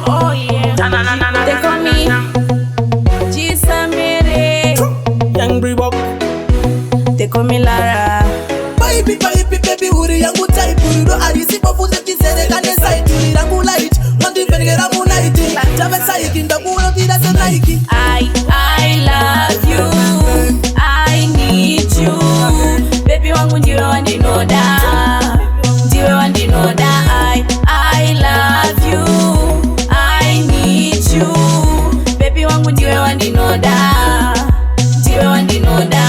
Oh yeah. They call me G-Samere. Young Reebok. They call me Lara. Baby, uri yangu type. Uro arisi bafuze tisere kane side. Uri yangu light. Mandi penegera munaiti. Jave saiki ndakuno tira se Nike. I love you. I need you. Baby wangu ndiwe wandinoda. Ndiwe wandinoda. I love you. I need you. Baby wangu ndiwe wandinoda. Ndiwe wandinoda.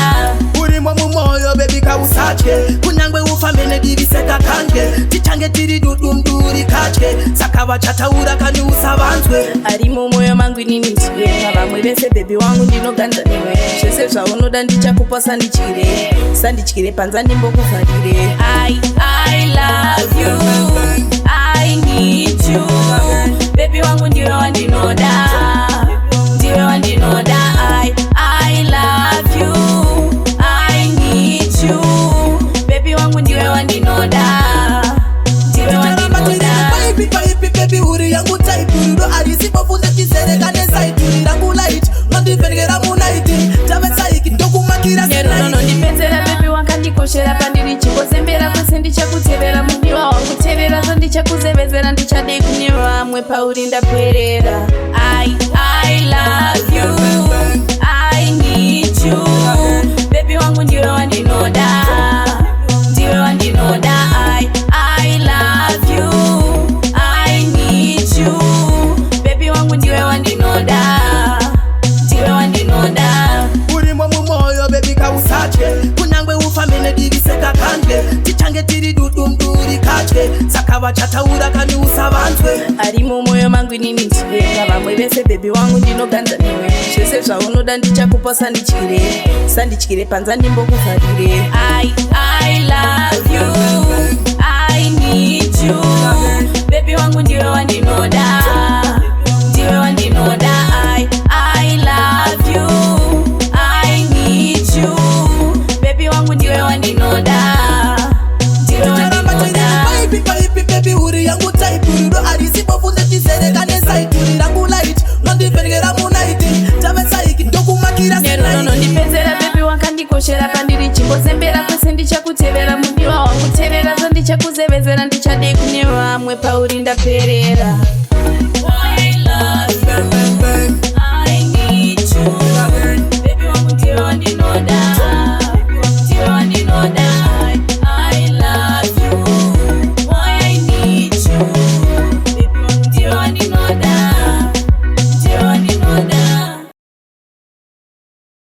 Uri mwamu moyo baby kausache. Kunyangwe ufamene diviseka kanje. Tichange tiri dudumduri kache. Sakava chataura kani usavanzwe. Ari moyo mangu inini ndiwe. Vamwe vese baby wangu ndinoganza niwe. Zvese zvaunoda ndichakupa sandichire panza ndimbokufarire. I love you. I need you. Baby wangu ndiwe wandinoda. Ndiwe wandinoda. I love you. I need you. Baby wangu ndiwe wandinoda. Ndiwe wandinoda. Baby uri yangu type. Uro arisi bafuze tisere kane side. Uri yangu light. Mandi penegera munaiti. Jave saiki ndokumakira se Nike. Nono ndipedzera baby wakandikoshera pandiri chingozembera kwese ndichakutevera mudiwa wangu tevera zandichakuzevezera ndichadei kune vamwe pauri ndaperera. I love you. I need you. Baby wangu ndiwe wandinoda. Ndiwe wandinoda. I love you. I need you. Baby wangu ndiwe wandinoda. Ndiwe wandinoda. Uri mwamu moyo baby kausache. Kunyangwe ufamene diviseka kanje. Tichange tiri dudumduri kache. Sakava chataura kani usavanzwe. Ari moyo mangu inini ndiwe. Vamwe vese baby wangu ndinoganza niwe. Zvese zvaunoda ndichakupa sandichire panza ndimbokufarire. I love you. I need you. Baby wangu ndiwe wandinoda. Ndiwe wandinoda. I love you. I need you. Baby wangu ndiwe wandinoda. Ndiwe wandinoda. Baby uri yangu type. Uro arisi bafuze tisere kane side. Uri yangu light. Mandi penegera munaiti. Jave saiki ndokumakira se Nike. Nono ndipedzera baby wakandikoshera pandiri chingozembera kwese ndichakutevera mudiwa wangu tevera zandichakuzevezera ndichadei kune vamwe pauri ndaperera.